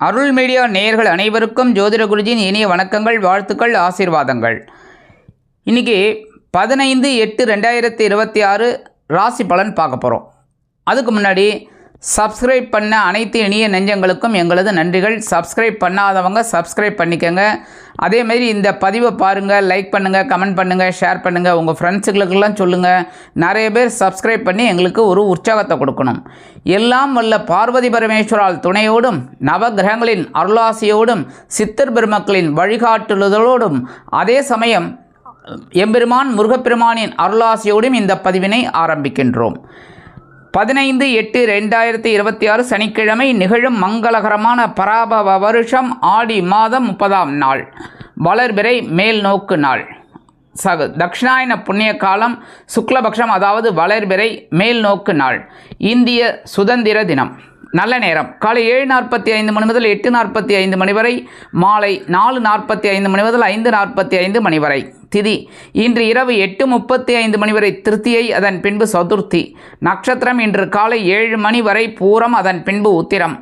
அருள் media நேயர்கள் அனைவருக்கும் ஜோதிட குருஜியின் இனிய வணக்கங்கள், வாழ்த்துக்கள், ஆசீர்வாதங்கள். இன்றைக்கி 15/8/2026 ராசி பலன் பார்க்க போகிறோம். அதுக்கு முன்னாடி சப்ஸ்கிரைப் பண்ண அனைத்து இனிய நெஞ்சங்களுக்கும் எங்களது நன்றிகள். சப்ஸ்கிரைப் பண்ணாதவங்க சப்ஸ்கிரைப் பண்ணிக்கோங்க. அதேமாதிரி இந்த பதிவை பாருங்கள், லைக் பண்ணுங்கள், கமெண்ட் பண்ணுங்கள், ஷேர் பண்ணுங்கள், உங்கள் ஃப்ரெண்ட்ஸுகளுக்கெல்லாம் சொல்லுங்கள். நிறைய பேர் சப்ஸ்கிரைப் பண்ணி எங்களுக்கு ஒரு உற்சாகத்தை கொடுக்கணும். எல்லாம் வல்ல பார்வதி பரமேஸ்வரால் துணையோடும் நவகிரகங்களின் அருளாசியோடும் சித்தர் பெருமக்களின் வழிகாட்டுதலோடும் அதே சமயம் எம்பெருமான் முருகப்பெருமானின் அருளாசியோடும் இந்த பதிவினை ஆரம்பிக்கின்றோம். 15/8/2026 சனிக்கிழமை நிகழும் மங்களகரமான பராபவ வருஷம் ஆடி மாதம் 30ஆம் நாள், வளர்பிறை மேல் நோக்கு நாள், தட்சிணாயன புண்ணிய காலம், சுக்லபக்ஷம், அதாவது வளர்பிறை மேல் நோக்கு நாள், இந்திய சுதந்திர தினம். நல்ல நேரம் காலை 7:45 மணி முதல் 8:45 மணி வரை, மாலை 4:45 மணி முதல் 5:45 மணி வரை. திதி இன்று இரவு 8:35 மணி வரை திருத்தியை, அதன் பின்பு சதுர்த்தி. நட்சத்திரம் இன்று காலை 7 மணி வரை பூரம், அதன் பின்பு உத்திரம்.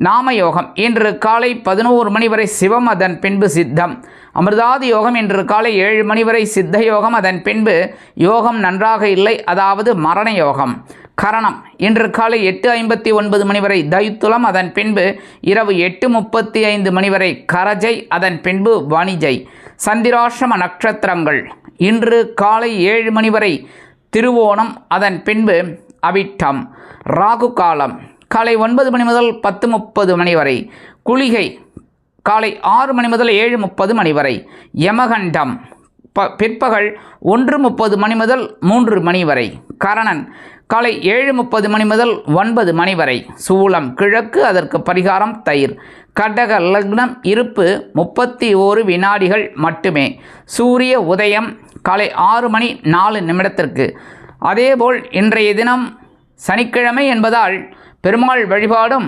நாமயோகம் இன்று காலை 11 மணி வரை சிவம், அதன் பின்பு சித்தம். அமிர்தாதி யோகம் இன்று காலை 7 மணி வரை சித்த யோகம், அதன் பின்பு யோகம் நன்றாக இல்லை, அதாவது மரண யோகம். கரணம் இன்று காலை 8:59 மணி வரை தைத்துலம், அதன் பின்பு இரவு 8:35 மணி வரை கரஜை, அதன் பின்பு வணிஜை. சந்திராசிரம நட்சத்திரங்கள் இன்று காலை 7 மணி வரை திருவோணம், அதன் பின்பு அவிட்டம். ராகு காலம் காலை 9 மணி முதல் 10:30 மணி வரை. குளிகை காலை 6 மணி முதல் 7:30 மணி வரை. யமகண்டம் பிற்பகல் 1:30 மணி முதல் 3 மணி வரை. கரணன் காலை 7:30 மணி முதல் 9 மணி வரை. சூலம் கிழக்கு, அதற்கு பரிகாரம் தயிர். கடக லக்னம், இருப்பு 31 வினாடிகள் மட்டுமே. சூரிய உதயம் காலை 6 மணி 4 நிமிடத்திற்கு. அதேபோல் இன்றைய தினம் சனிக்கிழமை என்பதால் பெருமாள் வழிபாடும்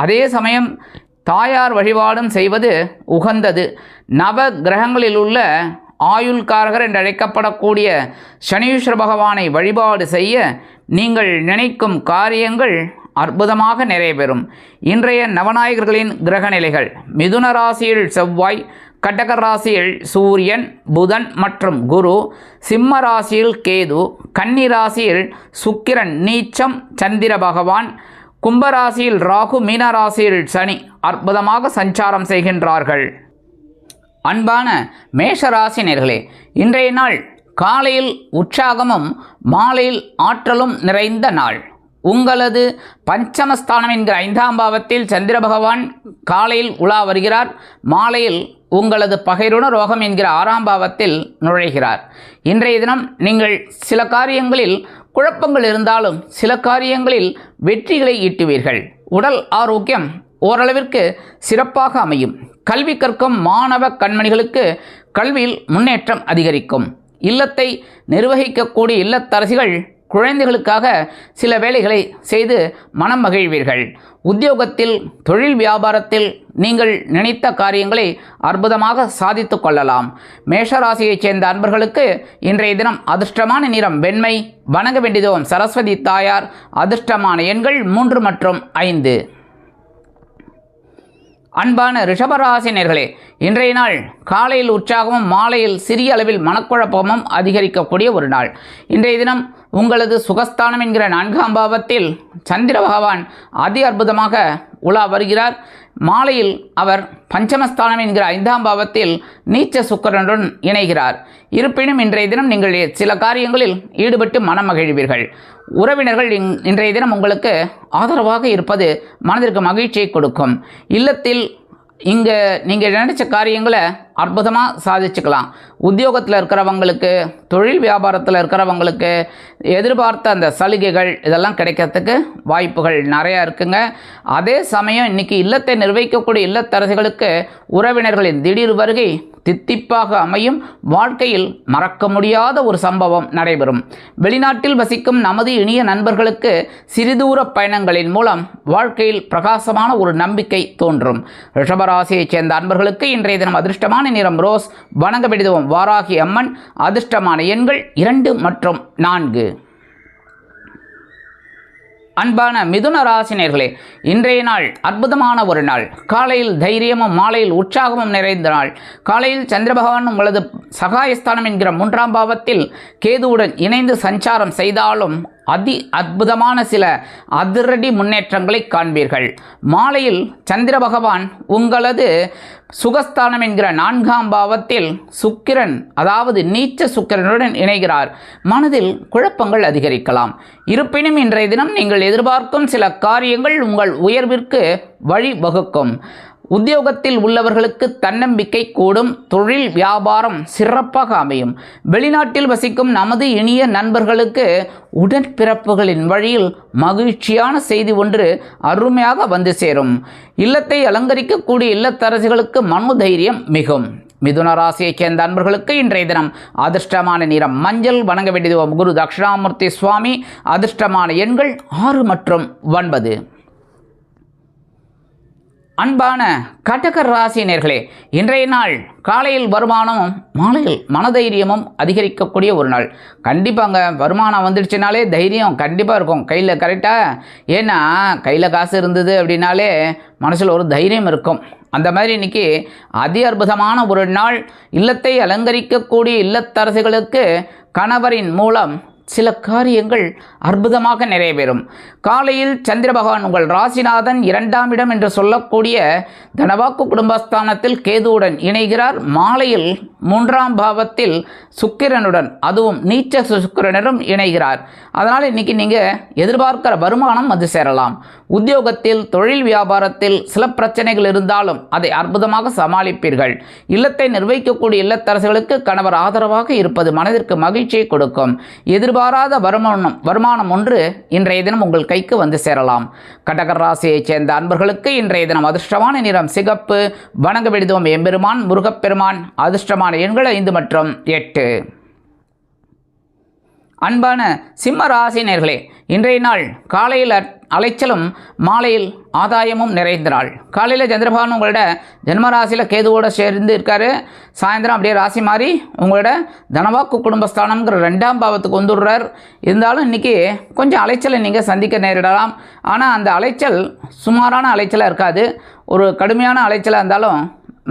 அதே சமயம் தாயார் வழிபாடும் செய்வது உகந்தது. நவ கிரகங்களில் உள்ள ஆயுள்காரகர் என்று அழைக்கப்படக்கூடிய சனீஸ்வர பகவானை வழிபாடு செய்ய நீங்கள் நினைக்கும் காரியங்கள் அற்புதமாக நிறைவேறும். இன்றைய நவநாயகர்களின் கிரக நிலைகள்: மிதுன ராசியில் செவ்வாய், கடக ராசியில் சூரியன், புதன் மற்றும் குரு, சிம்ம ராசியில் கேது, கன்னி ராசியில் சுக்கிரன் நீச்சம் சந்திர பகவான், கும்பராசியில் ராகு, மீன ராசியில் சனி அற்புதமாக சஞ்சாரம் செய்கின்றார்கள். அன்பான மேஷராசி நேயர்களே, இன்றைய நாள் காலையில் உற்சாகமும் மாலையில் ஆற்றலும் நிறைந்த நாள். உங்களது பஞ்சமஸ்தானம் என்கிற 5ஆம் பாவத்தில் சந்திர பகவான் காலையில் உலா வருகிறார். மாலையில் உங்களது பகைருண ரோகம் என்கிற 6ஆம் பாவத்தில் நுழைகிறார். இன்றைய தினம் நீங்கள் சில காரியங்களில் குழப்பங்கள் இருந்தாலும் சில காரியங்களில் வெற்றிகளை ஈட்டுவீர்கள். உடல் ஆரோக்கியம் ஓரளவிற்கு சிறப்பாக அமையும். கல்வி கற்கும் மாணவ கண்மணிகளுக்கு கல்வியில் முன்னேற்றம் அதிகரிக்கும். இல்லத்தை நிர்வகிக்கக்கூடிய இல்லத்தரசிகள் குழந்தைகளுக்காக சில வேலைகளை செய்து மனம் மகிழ்வீர்கள். உத்தியோகத்தில், தொழில் வியாபாரத்தில் நீங்கள் நினைத்த காரியங்களை அற்புதமாக சாதித்து கொள்ளலாம். மேஷராசியைச் சேர்ந்த அன்பர்களுக்கு இன்றைய தினம் அதிர்ஷ்டமான நிறம் வெண்மை. வணங்க வேண்டியதும் சரஸ்வதி தாயார். அதிர்ஷ்டமான எண்கள் 3 மற்றும் 5. அன்பான ரிஷபராசி நேயர்களே, இன்றைய நாள் காலையில் உற்சாகமும் மாலையில் சிறிய அளவில் மனக்குழப்பமும் அதிகரிக்கக்கூடிய ஒரு நாள். இன்றைய தினம் உங்களது சுகஸ்தானம் என்கிற 4ஆம் பாவத்தில் சந்திர பகவான் அதி அற்புதமாக உலா வருகிறார். மாலையில் அவர் பஞ்சமஸ்தானம் என்கிற 5ஆம் பாவத்தில் நீச்ச சுக்கிரனுடன் இணைகிறார். இருப்பினும் இன்றைய தினம் நீங்கள் சில காரியங்களில் ஈடுபட்டு மனம் மகிழ்வீர்கள். உறவினர்கள் இன்றைய தினம் உங்களுக்கு ஆதரவாக இருப்பது மனதிற்கு மகிழ்ச்சியை கொடுக்கும். இல்லத்தில் இங்கே நீங்கள் நினைச்ச காரியங்களை அற்புதமாக சாதிச்சுக்கலாம். உத்தியோகத்தில் இருக்கிறவங்களுக்கு, தொழில் வியாபாரத்தில் இருக்கிறவங்களுக்கு எதிர்பார்த்த அந்த சலுகைகள் இதெல்லாம் கிடைக்கிறதுக்கு வாய்ப்புகள் நிறையா இருக்குங்க. அதே சமயம் இன்றைக்கி இல்லத்தை நிர்வகிக்கக்கூடிய இல்லத்தரசிகளுக்கு உறவினர்களின் திடீர் வருகை தித்திப்பாக அமையும். வாழ்க்கையில் மறக்க முடியாத ஒரு சம்பவம் நடைபெறும். வெளிநாட்டில் வசிக்கும் நமது இனிய நண்பர்களுக்கு சிறிதூர பயணங்களின் மூலம் வாழ்க்கையில் பிரகாசமான ஒரு நம்பிக்கை தோன்றும். ரிஷபராசியைச் சேர்ந்த அன்பர்களுக்கு இன்றைய தினம் அதிர்ஷ்டமான நிறம் ரோஸ். வணங்க வேண்டியதும் வாராகி அம்மன். அதிர்ஷ்டமான எண்கள் 2 மற்றும் 4. அன்பான மிதுன ராசினியர்களே, இன்றைய நாள் அற்புதமான ஒரு நாள். காலையில் தைரியமும் மாலையில் உற்சாகமும் நிறைந்த நாள். காலையில் சந்திர பகவான் உங்களது சகாயஸ்தானம் என்கிற 3ஆம் பாவத்தில் கேதுவுடன் இணைந்து சஞ்சாரம் செய்தாலும் அற்புதமான சில அதிரடி முன்னேற்றங்களை காண்பீர்கள். மாலையில் சந்திர பகவான் உங்களது சுகஸ்தானம் என்கிற 4ஆம் பாவத்தில் சுக்கிரன், அதாவது நீச்ச சுக்கிரனுடன் இணைகிறார். மனதில் குழப்பங்கள் அதிகரிக்கலாம். இருப்பினும் இன்றைய தினம் நீங்கள் எதிர்பார்க்கும் சில காரியங்கள் உங்கள் உயர்விற்கு வழிவகுக்கும். உத்தியோகத்தில் உள்ளவர்களுக்கு தன்னம்பிக்கை கூடும். தொழில் வியாபாரம் சிறப்பாக அமையும். வெளிநாட்டில் வசிக்கும் நமது இனிய நண்பர்களுக்கு உடன்பிறப்புகளின் வழியில் மகிழ்ச்சியான செய்தி ஒன்று அருமையாக வந்து சேரும். இல்லத்தை அலங்கரிக்கக்கூடிய இல்லத்தரசிகளுக்கு மனோதைரியம் மிகும். மிதுன ராசியைச் சேர்ந்த அன்பர்களுக்கு இன்றைய தினம் அதிர்ஷ்டமான நிறம் மஞ்சள். வணங்க வேண்டியது குரு தட்சிணாமூர்த்தி சுவாமி. அதிர்ஷ்டமான எண்கள் 6 மற்றும் 9. அன்பான கடக ராசினியர்களே, இன்றைய நாள் காலையில் வருமானமும் மாலையில் மனதைரியமும் அதிகரிக்கக்கூடிய ஒரு நாள். கண்டிப்பாங்க வருமானம் வந்துடுச்சுனாலே தைரியம் கண்டிப்பாக இருக்கும் கையில், கரெக்டாக. ஏன்னா கையில் காசு இருந்தது அப்படின்னாலே மனசில் ஒரு தைரியம் இருக்கும். அந்த மாதிரி இன்றைக்கி அதி அற்புதமான ஒரு நாள். இல்லத்தை அலங்கரிக்கக்கூடிய இல்லத்தரசிகளுக்கு கணவரின் மூலம் சில காரியங்கள் அற்புதமாக நிறைவேறும். காலையில் சந்திர பகவான் உங்கள் ராசிநாதன் 2ஆம் இடம் என்று சொல்லக்கூடிய தனவாக்கு குடும்பஸ்தானத்தில் கேதுவுடன் இணைகிறார். மாலையில் 3ஆம் பாவத்தில் சுக்கிரனுடன், அதுவும் நீச்ச சுக்கிரனுடன் இணைகிறார். அதனால் இன்றைக்கி நீங்கள் எதிர்பார்க்கிற வருமானம் வந்து சேரலாம். உத்தியோகத்தில் தொழில் வியாபாரத்தில் சில பிரச்சனைகள் இருந்தாலும் அதை அற்புதமாக சமாளிப்பீர்கள். இல்லத்தை நிர்வகிக்கக்கூடிய இல்லத்தரசுகளுக்கு கணவர் ஆதரவாக இருப்பது மனதிற்கு மகிழ்ச்சியை கொடுக்கும். எதிர்பாராத வருமானம் ஒன்று இன்றைய தினம் உங்கள் கைக்கு வந்து சேரலாம். கடக ராசியைச் சேர்ந்த அன்பர்களுக்கு இன்றைய தினம் அதிர்ஷ்டமான நிறம் சிகப்பு. வணங்க வேண்டியது எம்பெருமான் முருகப்பெருமான். அதிர்ஷ்டமான எண்கள் 5 மற்றும் 8. அன்பான சிம்ம ராசினியர்களே, இன்றைய நாள் காலையில் அலைச்சலும் மாலையில் ஆதாயமும் நிறைந்த நாள். காலையில் சந்திரபகவான் உங்களோட ஜென்மராசியில் கேதுவோடு சேர்ந்து இருக்கார். சாயந்தரம் அப்படியே ராசி மாறி உங்களோட தனவாக்கு குடும்பஸ்தானம்ங்கிற 2ஆம் பாவத்துக்கு வந்துடுறார். இருந்தாலும் இன்றைக்கி கொஞ்சம் அலைச்சலை நீங்கள் சந்திக்க நேரிடலாம். ஆனால் அந்த அலைச்சல் சுமாரான அலைச்சலாக இருக்காது. ஒரு கடுமையான அலைச்சலாக இருந்தாலும்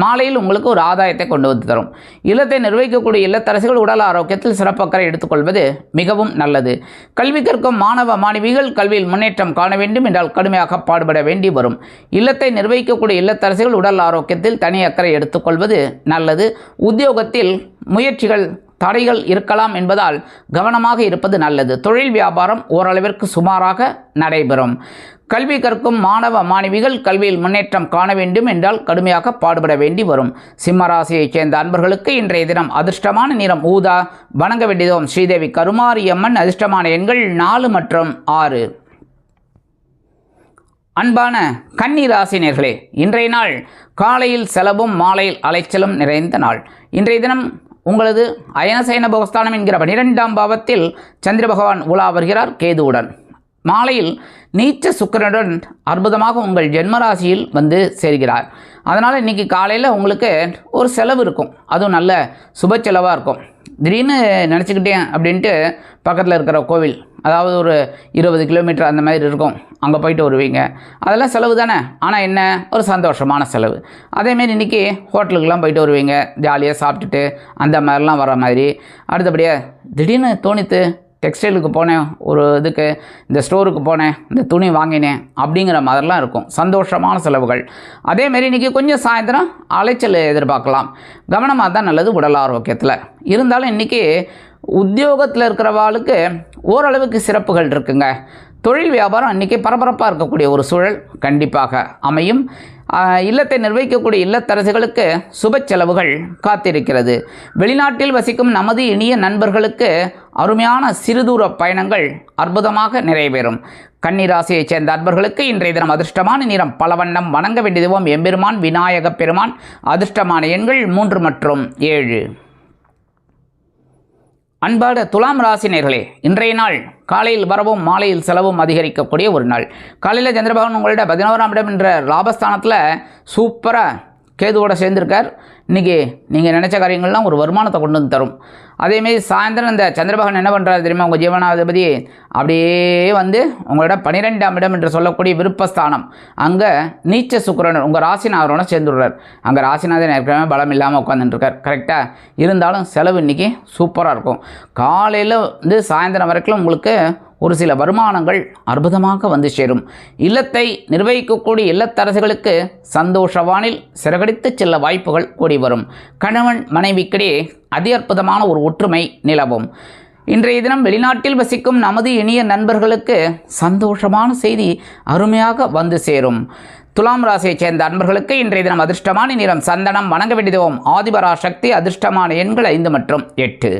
மாலையில் உங்களுக்கு ஒரு ஆதாயத்தை கொண்டு வந்து தரும். இல்லத்தை நிர்வகிக்கக்கூடிய இல்லத்தரசிகள் உடல் ஆரோக்கியத்தில் சிறப்பக்கறை எடுத்துக்கொள்வது மிகவும் நல்லது. கல்வி கற்கும் மாணவ மாணவிகள் கல்வியில் முன்னேற்றம் காண வேண்டும் என்றால் கடுமையாக பாடுபட வேண்டி வரும். இல்லத்தை நிர்வகிக்கக்கூடிய இல்லத்தரசிகள் உடல் ஆரோக்கியத்தில் தனி அக்கறை எடுத்துக்கொள்வது நல்லது. உத்தியோகத்தில் முயற்சிகள் தடைகள் இருக்கலாம் என்பதால் கவனமாக இருப்பது நல்லது. தொழில் வியாபாரம் ஓரளவிற்கு சுமாராக நடைபெறும். கல்வி கற்கும் மாணவ மாணவிகள் கல்வியில் முன்னேற்றம் காண வேண்டும் என்றால் கடுமையாக பாடுபட வேண்டி வரும். சிம்மராசியைச் சேர்ந்த அன்பர்களுக்கு இன்றைய தினம் அதிர்ஷ்டமான நிறம் ஊதா. வணங்க வேண்டியதும் ஸ்ரீதேவி கருமாரியம்மன். அதிர்ஷ்டமான எண்கள் 4 மற்றும் 6. அன்பான கன்னி ராசினியர்களே, இன்றைய நாள் காலையில் செலவும் மாலையில் அலைச்சலும் நிறைந்த நாள். இன்றைய தினம் உங்களது அயனசயன போகஸ்தானம் என்கிற 12ஆம் பாவத்தில் சந்திர பகவான் உலா வருகிறார் கேதுவுடன். மாலையில் நீச்ச சுக்கிரனுடன் அற்புதமாக உங்கள் ஜென்மராசியில் வந்து சேர்கிறார். அதனால் இன்றைக்கி காலையில் உங்களுக்கு ஒரு செலவு இருக்கும். அதுவும் நல்ல சுப செலவாக இருக்கும். திடீர்னு நினச்சிக்கிட்டேன் அப்படின்ட்டு பக்கத்தில் இருக்கிற கோவில், அதாவது ஒரு 20 கிலோமீட்டர் அந்த மாதிரி இருக்கும், அங்கே போயிட்டு வருவீங்க. அதெல்லாம் செலவு தானே, ஆனால் என்ன ஒரு சந்தோஷமான செலவு. அதேமாரி இன்றைக்கி ஹோட்டலுக்கெலாம் போயிட்டு வருவீங்க, ஜாலியாக சாப்பிட்டுட்டு அந்த மாதிரிலாம் வர மாதிரி. அடுத்தபடியாக திடீர்னு தோணித்து டெக்ஸ்டைலுக்கு போனேன், ஒரு இதுக்கு இந்த ஸ்டோருக்கு போனேன், இந்த துணி வாங்கினேன் அப்படிங்கிற மாதிரிலாம் இருக்கும். சந்தோஷமான செலவுகள். அதேமாரி இன்றைக்கி கொஞ்சம் சாயந்தரம் அலைச்சல் எதிர்பார்க்கலாம். கவனமாக தான் நல்லது உடல் ஆரோக்கியத்தில். இருந்தாலும் இன்றைக்கி உத்தியோகத்தில் இருக்கிறவாளுக்கு ஓரளவுக்கு சிறப்புகள் இருக்குங்க. தொழில் வியாபாரம் இன்றைக்கி பரபரப்பாக இருக்கக்கூடிய ஒரு சூழல் கண்டிப்பாக அமையும். இல்லத்தை நிர்வகிக்கக்கூடிய இல்லத்தரசிகளுக்கு சுப செலவுகள் காத்திருக்கிறது. வெளிநாட்டில் வசிக்கும் நமது இனிய நண்பர்களுக்கு அருமையான சிறுதூர பயணங்கள் அற்புதமாக நிறைவேறும். கன்னிராசியைச் சேர்ந்த அன்பர்களுக்கு இன்றைய தினம் அதிர்ஷ்டமான நிறம் பலவண்ணம். வணங்க வேண்டியதுவும் எம்பெருமான் விநாயக பெருமான். அதிர்ஷ்டமான எண்கள் 3 மற்றும் 7. அன்பான துலாம் ராசினியர்களே, இன்றைய நாள் காலையில் வரவும் மாலையில் செலவும் அதிகரிக்கக்கூடிய ஒரு நாள். காலையில் சந்திரபகவான் உங்களோட 11ஆம் இடம் என்ற லாபஸ்தானத்தில் சூப்பராக கேதுவோட சேர்ந்துருக்கார். இன்றைக்கி நீங்கள் நினச்ச காரியங்கள்லாம் ஒரு வருமானத்தை கொண்டு வந்து தரும். அதேமாரி சாயந்தரம் இந்த சந்திரபகவான் என்ன பண்ணுறாரு தெரியுமா? உங்கள் ஜீவனாதிபதி அப்படியே வந்து உங்களோட 12ஆம் இடம் என்று சொல்லக்கூடிய விருப்பஸ்தானம், அங்கே நீச்ச சுக்கிரன் உங்கள் ராசிநாதனோட சேர்ந்துடுறார். அங்கே ராசிநாதன் ஏற்கனவே பலம் இல்லாமல் உட்காந்துட்டுருக்கார். கரெக்டாக இருந்தாலும் செலவு இன்றைக்கி சூப்பராக இருக்கும். காலையில் வந்து சாயந்தரம் வரைக்கும் உங்களுக்கு ஒரு சில வருமானங்கள் அற்புதமாக வந்து சேரும். இல்லத்தை நிர்வகிக்கக்கூடிய இல்லத்தரசுகளுக்கு சந்தோஷவானில் சிறகடித்து செல்ல வாய்ப்புகள் கூடி வரும். கணவன் மனைவிக்கிடையே அதி அற்புதமான ஒரு ஒற்றுமை நிலவும். இன்றைய தினம் வெளிநாட்டில் வசிக்கும் நமது இனிய நண்பர்களுக்கு சந்தோஷமான செய்தி அருமையாக வந்து சேரும். துலாம் ராசியைச் சேர்ந்த அன்பர்களுக்கு இன்றைய தினம் அதிர்ஷ்டமான நிறம் சந்தனம். வணங்க வேண்டியதும் ஆதிபராசக்தி. அதிர்ஷ்டமான எண்கள் 5 மற்றும் 8.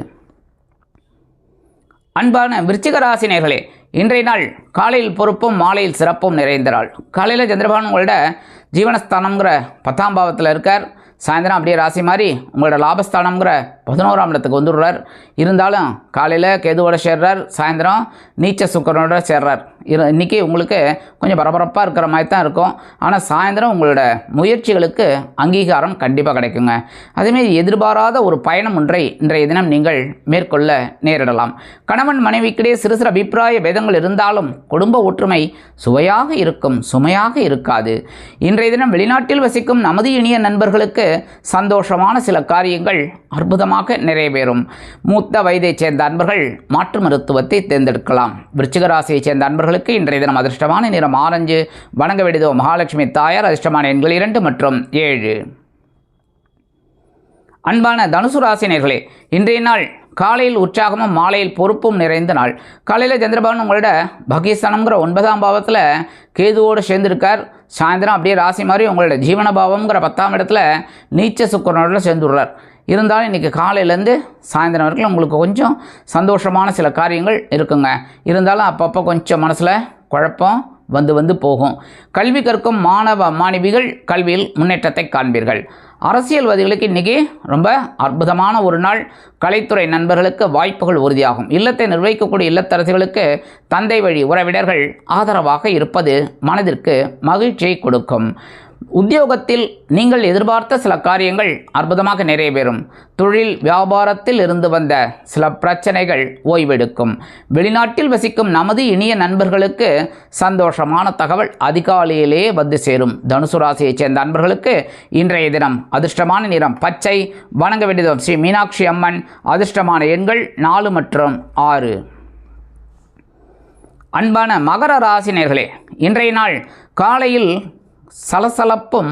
அன்பான விருச்சிக ராசி நேயர்களே, இன்றைய நாள் காலையில் பொறுப்பும் மாலையில் சிறப்பும் நிறைந்த நாள். காலையில் சந்திரபகவான் உங்களோட ஜீவனஸ்தானம்ங்கிற 10ஆம் பாவத்தில் இருக்கார். சாயந்தரம் அப்படியே ராசி மாதிரி உங்களோட லாபஸ்தானம்ங்கிற 11ஆம் இடத்துக்கு வந்துடுறார். இருந்தாலும் காலையில் கேதுவோட சேர்றார், சாயந்தரம் நீச்ச சுக்கிரனோட சேர்றார். இன்றைக்கி உங்களுக்கு கொஞ்சம் பரபரப்பாக இருக்கிற மாதிரி தான் இருக்கும். ஆனால் சாயந்தரம் உங்களோட முயற்சிகளுக்கு அங்கீகாரம் கண்டிப்பாக கிடைக்குங்க. அதேமாரி எதிர்பாராத ஒரு பயணம் ஒன்றை இன்றைய தினம் நீங்கள் மேற்கொள்ள நேரிடலாம். கணவன் மனைவிக்கிடையே சிறு சிறு அபிப்பிராய பேதங்கள் இருந்தாலும் குடும்ப ஒற்றுமை சுவையாக இருக்கும், சுமையாக இருக்காது. இன்றைய தினம் வெளிநாட்டில் வசிக்கும் நமது இனிய நண்பர்களுக்கு சந்தோஷமான சில காரியங்கள் அற்புதமாக நிறைவேறும். மூத்த வயதைச் சேர்ந்த அன்பர்கள் மாற்று மருத்துவத்தை தேர்ந்தெடுக்கலாம். விருச்சிக ராசியைச் சேர்ந்த அன்பர்களுக்கு இன்றைய தினம் அதிர்ஷ்டமான நிறம் ஆரஞ்சு. வணங்க வேண்டியதோ மகாலட்சுமி தாயார். அதிர்ஷ்டமான எண்கள் 2 மற்றும் 7. அன்பான தனுசு ராசி நேயர்களே, இன்றைய நாள் காலையில் உற்சாகமும் மாலையில் பொறுப்பும் நிறைந்த நாள். காலையில் சந்திரபகவான் உங்களோட பாகிஸ்தானம்ங்கிற 9ஆம் பாவத்தில் கேதுவோடு சேர்ந்துருக்கார். சாயந்தரம் அப்படியே ராசி மாதிரி உங்களோட ஜீவனபாவம்ங்கிற 10ஆம் இடத்துல நீச்ச சுக்கிரனோட சேர்ந்துடுறார். இருந்தாலும் இன்றைக்கி காலையிலேருந்து சாயந்தரம் வரைக்கும் உங்களுக்கு கொஞ்சம் சந்தோஷமான சில காரியங்கள் இருக்குங்க. இருந்தாலும் அப்பப்போ கொஞ்சம் மனசில் குழப்பம் வந்து போகும். கல்வி கற்கும் மாணவ மாணவிகள் கல்வியில் முன்னேற்றத்தை காண்பீர்கள். அரசியல்வாதிகளுக்கு இன்றைக்கி ரொம்ப அற்புதமான ஒரு நாள். கலைத்துறை நண்பர்களுக்கு வாய்ப்புகள் உறுதியாகும். இல்லத்தை நிர்வகிக்கக்கூடிய இல்லத்தரசிகளுக்கு தந்தை வழி உறவினர்கள் ஆதரவாக இருப்பது மனதிற்கு மகிழ்ச்சியை கொடுக்கும். உத்தியோகத்தில் நீங்கள் எதிர்பார்த்த சில காரியங்கள் அற்புதமாக நிறைவேறும். தொழில் வியாபாரத்தில் இருந்து வந்த சில பிரச்சனைகள் ஓய்வெடுக்கும். வெளிநாட்டில் வசிக்கும் நமது இனிய நண்பர்களுக்கு சந்தோஷமான தகவல் அதிகாலையிலே வந்து சேரும். தனுசு ராசியைச் சேர்ந்த நண்பர்களுக்கு இன்றைய தினம் அதிர்ஷ்டமான நிறம் பச்சை. வணங்க வேண்டியதும் ஸ்ரீ மீனாட்சி அம்மன். அதிர்ஷ்டமான எண்கள் 4 மற்றும் 6. அன்பான மகர ராசி நேயர்களே, இன்றைய நாள் காலையில் சலசலப்பும்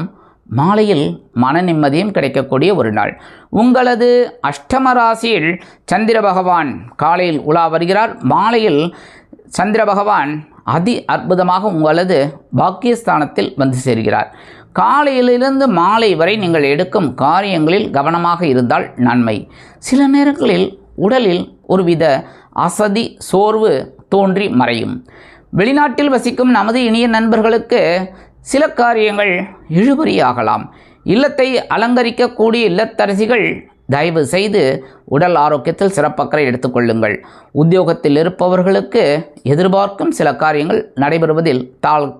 மாலையில் மன நிம்மதியும் கிடைக்கக்கூடிய ஒரு நாள். உங்களது அஷ்டம ராசியில் சந்திர பகவான் காலையில் உலா வருகிறார். மாலையில் சந்திர பகவான் அதி அற்புதமாக உங்களது பாக்கியஸ்தானத்தில் வந்து சேர்கிறார். காலையிலிருந்து மாலை வரை நீங்கள் எடுக்கும் காரியங்களில் கவனமாக இருந்தால் நன்மை. சில நேரங்களில் உடலில் ஒருவித அசதி சோர்வு தோன்றி மறையும். வெளிநாட்டில் வசிக்கும் நமது இனிய நண்பர்களுக்கு சில காரியங்கள் இழுபறியாகலாம். இல்லத்தை அலங்கரிக்கக்கூடிய இல்லத்தரசிகள் தயவு செய்து உடல் ஆரோக்கியத்தில் சிறப்பக்கறை எடுத்துக்கொள்ளுங்கள். உத்தியோகத்தில் இருப்பவர்களுக்கு எதிர்பார்க்கும் சில காரியங்கள் நடைபெறுவதில்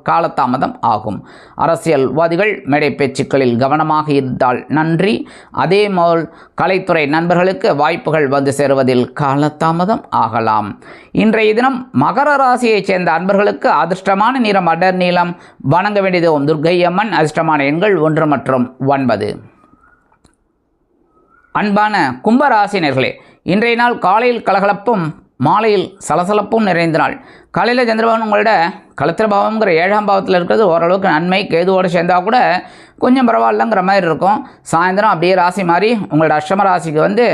காலதாமதம் ஆகும். அரசியல்வாதிகள் மேடை பேச்சுக்களில் கவனமாக இருந்தால் நன்றி. அதேபோல் கலைத்துறை நண்பர்களுக்கு வாய்ப்புகள் வந்து சேருவதில் காலதாமதம் ஆகலாம். இன்றைய தினம் மகர ராசியைச் சேர்ந்த அன்பர்களுக்கு அதிர்ஷ்டமான நிறம் அடர் நீலம். வணங்க வேண்டியது ஓம் துர்க்கை அம்மன். அதிர்ஷ்டமான எண்கள் 1 மற்றும் 9. அன்பான கும்பராசினர்களே, இன்றைய நாள் காலையில் கலகலப்பும் மாலையில் சலசலப்பும் நிறைந்த நாள். காலையில் சந்திரபகவான் உங்களோட கலத்திர பாவம்ங்கிற 7ஆம் பாவத்தில் இருக்கிறது ஓரளவுக்கு நன்மை. கேதுவோடு சேர்ந்தால் கூட கொஞ்சம் பரவாயில்லங்கிற மாதிரி இருக்கும். சாயந்தரம் அப்படியே ராசி மாதிரி உங்களோட அஷ்டம ராசிக்கு வந்து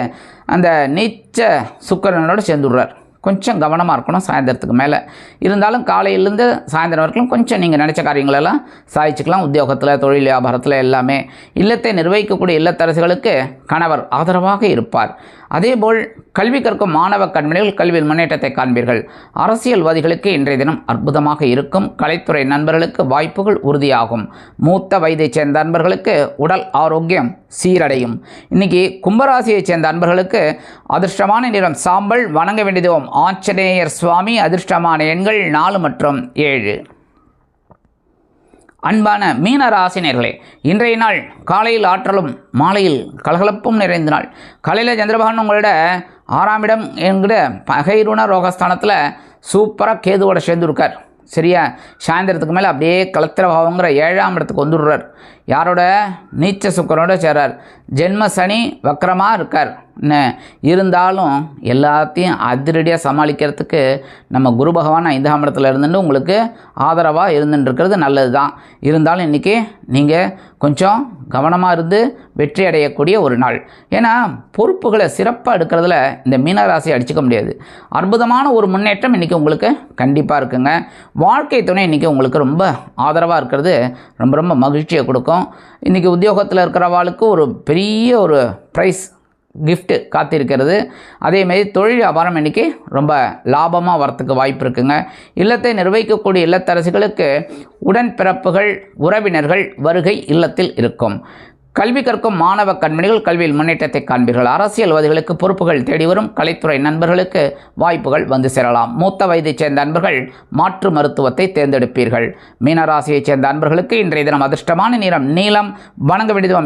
அந்த நீச்ச சுக்கிரனோடு சேர்ந்துடுறார். கொஞ்சம் கவனமாக இருக்கணும் சாயந்தரத்துக்கு மேலே. இருந்தாலும் காலையிலேருந்து சாயந்தரம் வரைக்கும் கொஞ்சம் நீங்கள் நினச்ச காரியங்களெல்லாம் சாதிச்சுக்கலாம். உத்தியோகத்தில் தொழில் வியாபாரத்தில் எல்லாமே. இல்லத்தை நிர்வகிக்கக்கூடிய இல்லத்தரசுகளுக்கு கணவர் ஆதரவாக இருப்பார். அதேபோல் கல்வி கற்கும் மாணவ கண்மணிகள் கல்வியில் முன்னேற்றத்தை காண்பீர்கள். அரசியல்வாதிகளுக்கு இன்றைய தினம் அற்புதமாக இருக்கும். கலைத்துறை நண்பர்களுக்கு வாய்ப்புகள் உறுதியாகும். மூத்த வயதைச் சேர்ந்த நண்பர்களுக்கு உடல் ஆரோக்கியம் சீரடையும். இன்றைக்கி கும்பராசியைச் சேர்ந்த நண்பர்களுக்கு அதிர்ஷ்டமான நிறம் சாம்பல். வணங்க வேண்டியது ஆஞ்சநேயர் சுவாமி. அதிர்ஷ்டமான எண்கள் 4 மற்றும் 7. அன்பான மீன ராசினியர்களே, இன்றைய நாள் காலையில் ஆற்றலும் மாலையில் கலகலப்பும் நிறைந்த நாள். காலையில் சந்திரபகவான் உங்களோட 6ஆம் இடம் என்கிற பகைருண ரோகஸ்தானத்தில் சூப்பராக கேதுவோட சேர்ந்து இருக்கார். சரியா? சாயந்தரத்துக்கு மேலே அப்படியே கலத்திர பாவங்கிற 7ஆம் இடத்துக்கு வந்துடுறார். யாரோட? நீச்ச சுக்கரோட சேரார். ஜென்ம சனி வக்கரமாக இருக்கார். இருந்தாலும் எல்லாத்தையும் அதிரடியாக சமாளிக்கிறதுக்கு நம்ம குரு பகவான் 5ஆம் இடத்துல இருந்துட்டு உங்களுக்கு ஆதரவாக இருந்துட்டுருக்கிறது நல்லது தான். இருந்தாலும் இன்றைக்கி நீங்கள் கொஞ்சம் கவனமாக இருந்து வெற்றி அடையக்கூடிய ஒரு நாள். ஏன்னா பொறுப்புகளை சிறப்பாக எடுக்கிறதுல இந்த மீனராசி அடிச்சுக்க முடியாது. அற்புதமான ஒரு முன்னேற்றம் இன்றைக்கி உங்களுக்கு கண்டிப்பாக இருக்குங்க. வாழ்க்கை துணை இன்றைக்கி உங்களுக்கு ரொம்ப ஆதரவாக இருக்கிறது ரொம்ப ரொம்ப மகிழ்ச்சியை கொடுக்கும். இன்றைக்கி உத்தியோகத்தில் இருக்கிறவாளுக்கு ஒரு பெரிய ஒரு ப்ரைஸ் கிஃப்ட்டு காத்திருக்கிறது. அதேமாரி தொழில் வியாபாரம் இன்றைக்கி ரொம்ப லாபமாக வரத்துக்கு வாய்ப்பு இருக்குங்க. இல்லத்தை நிர்வகிக்கக்கூடிய இல்லத்தரசிகளுக்கு உடன்பிறப்புகள் உறவினர்கள் வருகை இல்லத்தில் இருக்கும். கல்வி கற்கும் மாணவ கண்மணிகள் கல்வியில் முன்னேற்றத்தை காண்பீர்கள். அரசியல்வாதிகளுக்கு பொறுப்புகள் தேடி வரும். கலைத்துறை நண்பர்களுக்கு வாய்ப்புகள் வந்து சேரலாம். மூத்த வயதைச் சேர்ந்த அன்பர்கள் மாற்று மருத்துவத்தை தேர்ந்தெடுப்பீர்கள். மீனராசியைச் சேர்ந்த அன்பர்களுக்கு இன்றைய தினம் அதிர்ஷ்டமான நிறம் நீலம். வணங்க வேண்டியது